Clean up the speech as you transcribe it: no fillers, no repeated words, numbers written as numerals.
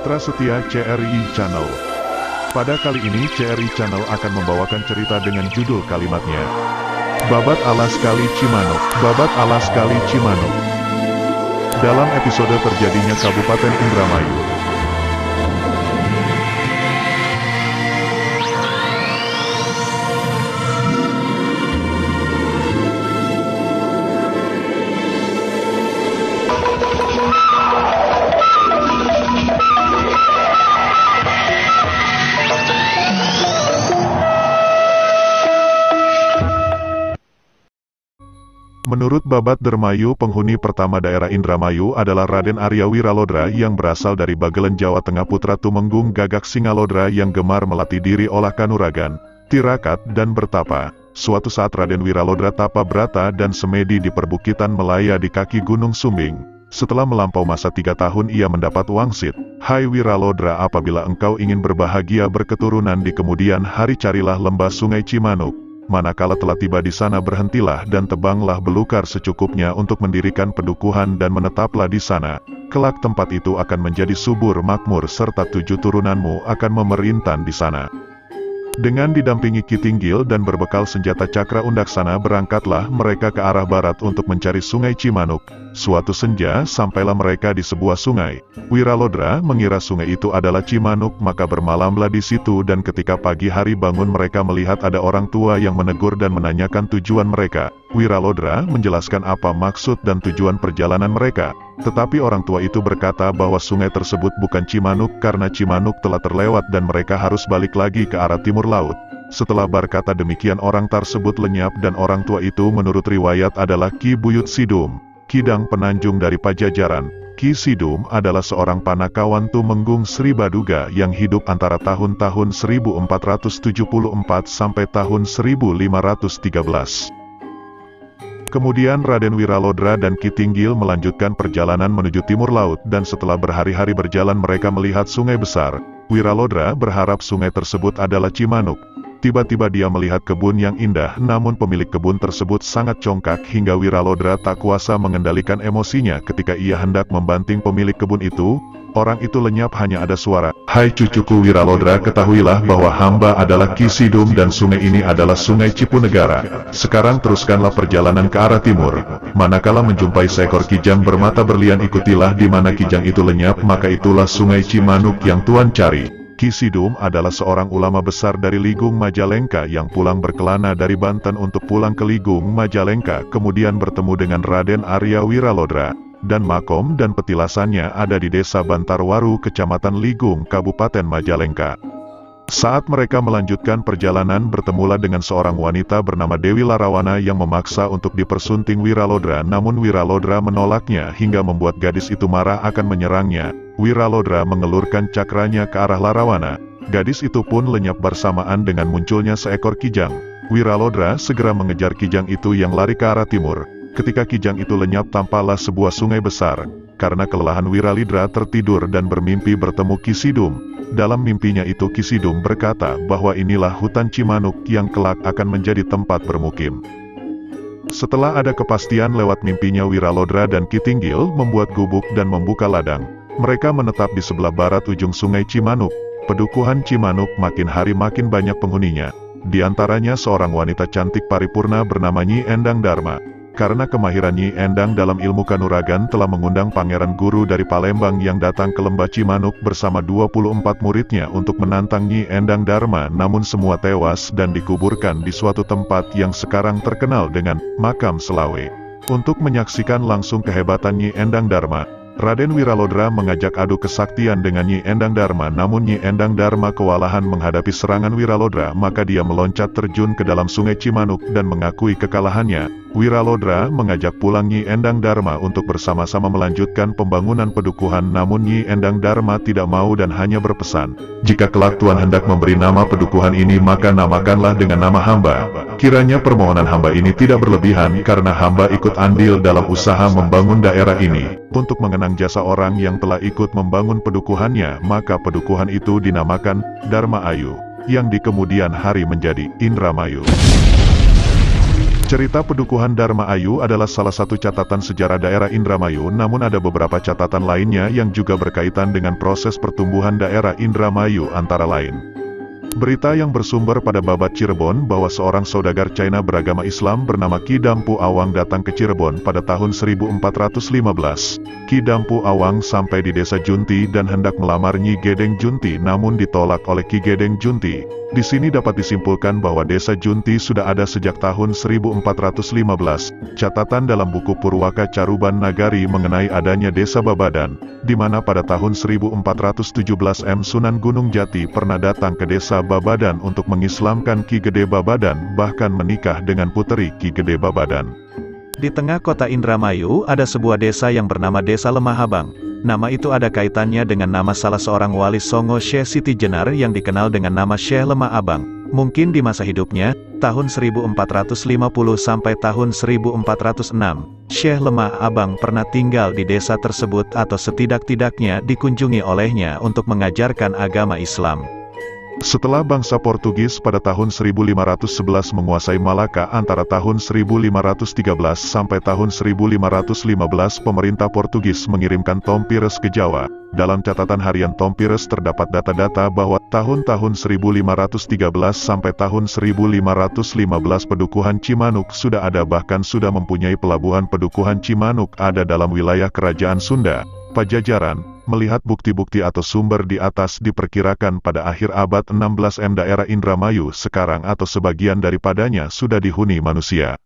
Mitra setia CRI Channel. Pada kali ini CRI Channel akan membawakan cerita dengan judul kalimatnya Babat Alas Kali Cimanuk. Babat Alas Kali Cimanuk. Dalam episode terjadinya Kabupaten Indramayu. Menurut Babat Dermayu, penghuni pertama daerah Indramayu adalah Raden Arya Wiralodra yang berasal dari Bagelen, Jawa Tengah, putra Tumenggung Gagak Singalodra yang gemar melatih diri olah kanuragan, tirakat, dan bertapa. Suatu saat Raden Wiralodra tapa brata dan semedi di perbukitan Melaya di kaki Gunung Sumbing. Setelah melampau masa 3 tahun ia mendapat wangsit. Hai Wiralodra, apabila engkau ingin berbahagia berketurunan di kemudian hari, carilah lembah Sungai Cimanuk. Manakala telah tiba di sana, berhentilah dan tebanglah belukar secukupnya untuk mendirikan pedukuhan dan menetaplah di sana. Kelak tempat itu akan menjadi subur makmur serta 7 turunanmu akan memerintah di sana. Dengan didampingi Ki Tinggil dan berbekal senjata cakra undaksana, berangkatlah mereka ke arah barat untuk mencari Sungai Cimanuk. Suatu senja sampailah mereka di sebuah sungai. Wiralodra mengira sungai itu adalah Cimanuk, maka bermalamlah di situ, dan ketika pagi hari bangun mereka melihat ada orang tua yang menegur dan menanyakan tujuan mereka. Wiralodra menjelaskan apa maksud dan tujuan perjalanan mereka. Tetapi orang tua itu berkata bahwa sungai tersebut bukan Cimanuk karena Cimanuk telah terlewat dan mereka harus balik lagi ke arah timur laut. Setelah berkata demikian, orang tersebut lenyap dan orang tua itu menurut riwayat adalah Ki Buyut Sidum, Kidang Penanjung dari Pajajaran. Ki Sidum adalah seorang panakawan Tumenggung Sri Baduga yang hidup antara tahun-tahun 1474 sampai tahun 1513. Kemudian Raden Wiralodra dan Ki Tinggil melanjutkan perjalanan menuju timur laut, dan setelah berhari-hari berjalan mereka melihat sungai besar. Wiralodra berharap sungai tersebut adalah Cimanuk. Tiba-tiba dia melihat kebun yang indah, namun pemilik kebun tersebut sangat congkak hingga Wiralodra tak kuasa mengendalikan emosinya ketika ia hendak membanting pemilik kebun itu. Orang itu lenyap, hanya ada suara, "Hai cucuku Wiralodra, ketahuilah bahwa hamba adalah Ki Sidum dan sungai ini adalah Sungai Cipunegara. Sekarang teruskanlah perjalanan ke arah timur. Manakala menjumpai seekor kijang bermata berlian, ikutilah di mana kijang itu lenyap, maka itulah Sungai Cimanuk yang Tuan cari." Ki Sidum adalah seorang ulama besar dari Ligung Majalengka yang pulang berkelana dari Banten untuk pulang ke Ligung Majalengka, kemudian bertemu dengan Raden Arya Wiralodra, dan makom dan petilasannya ada di desa Bantarwaru, Kecamatan Ligung, Kabupaten Majalengka. Saat mereka melanjutkan perjalanan, bertemulah dengan seorang wanita bernama Dewi Larawana yang memaksa untuk dipersunting Wiralodra, namun Wiralodra menolaknya hingga membuat gadis itu marah akan menyerangnya. Wiralodra mengelurkan cakranya ke arah Larawana. Gadis itu pun lenyap bersamaan dengan munculnya seekor kijang. Wiralodra segera mengejar kijang itu yang lari ke arah timur. Ketika kijang itu lenyap, tampaklah sebuah sungai besar. Karena kelelahan, Wiralodra tertidur dan bermimpi bertemu Ki Sidum. Dalam mimpinya itu Ki Sidum berkata bahwa inilah hutan Cimanuk yang kelak akan menjadi tempat bermukim. Setelah ada kepastian lewat mimpinya, Wiralodra dan Ki Tinggil membuat gubuk dan membuka ladang. Mereka menetap di sebelah barat ujung Sungai Cimanuk. Pedukuhan Cimanuk makin hari makin banyak penghuninya. Di antaranya seorang wanita cantik paripurna bernama Nyi Endang Dharma. Karena kemahiran Nyi Endang dalam ilmu kanuragan, telah mengundang pangeran guru dari Palembang yang datang ke lembah Cimanuk bersama 24 muridnya untuk menantang Nyi Endang Dharma, namun semua tewas dan dikuburkan di suatu tempat yang sekarang terkenal dengan Makam Selawe. Untuk menyaksikan langsung kehebatan Nyi Endang Dharma, Raden Wiralodra mengajak adu kesaktian dengan Nyi Endang Dharma, namun Nyi Endang Dharma kewalahan menghadapi serangan Wiralodra, maka dia meloncat terjun ke dalam Sungai Cimanuk dan mengakui kekalahannya. Wiralodra mengajak pulang Nyi Endang Dharma untuk bersama-sama melanjutkan pembangunan pedukuhan, namun Nyi Endang Dharma tidak mau dan hanya berpesan, "Jika kelak Tuan hendak memberi nama pedukuhan ini, maka namakanlah dengan nama hamba. Kiranya permohonan hamba ini tidak berlebihan, karena hamba ikut andil dalam usaha membangun daerah ini. Untuk mengenang jasa orang yang telah ikut membangun pedukuhannya, maka pedukuhan itu dinamakan Dharma Ayu, yang di kemudian hari menjadi Indramayu." Cerita Pedukuhan Dharma Ayu adalah salah satu catatan sejarah daerah Indramayu, namun ada beberapa catatan lainnya yang juga berkaitan dengan proses pertumbuhan daerah Indramayu antara lain. Berita yang bersumber pada Babat Cirebon bahwa seorang saudagar China beragama Islam bernama Ki Dampu Awang datang ke Cirebon pada tahun 1415. Ki Dampu Awang sampai di desa Junti dan hendak melamar Nyi Gedeng Junti, namun ditolak oleh Ki Gedeng Junti. Di sini dapat disimpulkan bahwa desa Junti sudah ada sejak tahun 1415. Catatan dalam buku Purwaka Caruban Nagari mengenai adanya desa Babadan, di mana pada tahun 1417 M. Sunan Gunung Jati pernah datang ke desa Babadan untuk mengislamkan Ki Gede Babadan, bahkan menikah dengan puteri Ki Gede Babadan. Di tengah kota Indramayu ada sebuah desa yang bernama Desa Lemah Abang. Nama itu ada kaitannya dengan nama salah seorang wali Songo, Syekh Siti Jenar, yang dikenal dengan nama Syekh Lemah Abang. Mungkin di masa hidupnya, tahun 1450 sampai tahun 1406, Syekh Lemah Abang pernah tinggal di desa tersebut atau setidak-tidaknya dikunjungi olehnya untuk mengajarkan agama Islam. Setelah bangsa Portugis pada tahun 1511 menguasai Malaka antara tahun 1513 sampai tahun 1515, pemerintah Portugis mengirimkan Tom Pires ke Jawa. Dalam catatan harian Tom Pires terdapat data-data bahwa tahun-tahun 1513 sampai tahun 1515 Pedukuhan Cimanuk sudah ada, bahkan sudah mempunyai pelabuhan. Pedukuhan Cimanuk ada dalam wilayah Kerajaan Sunda, Pajajaran. Melihat bukti-bukti atau sumber di atas, diperkirakan pada akhir abad 16 daerah Indramayu sekarang atau sebagian daripadanya sudah dihuni manusia.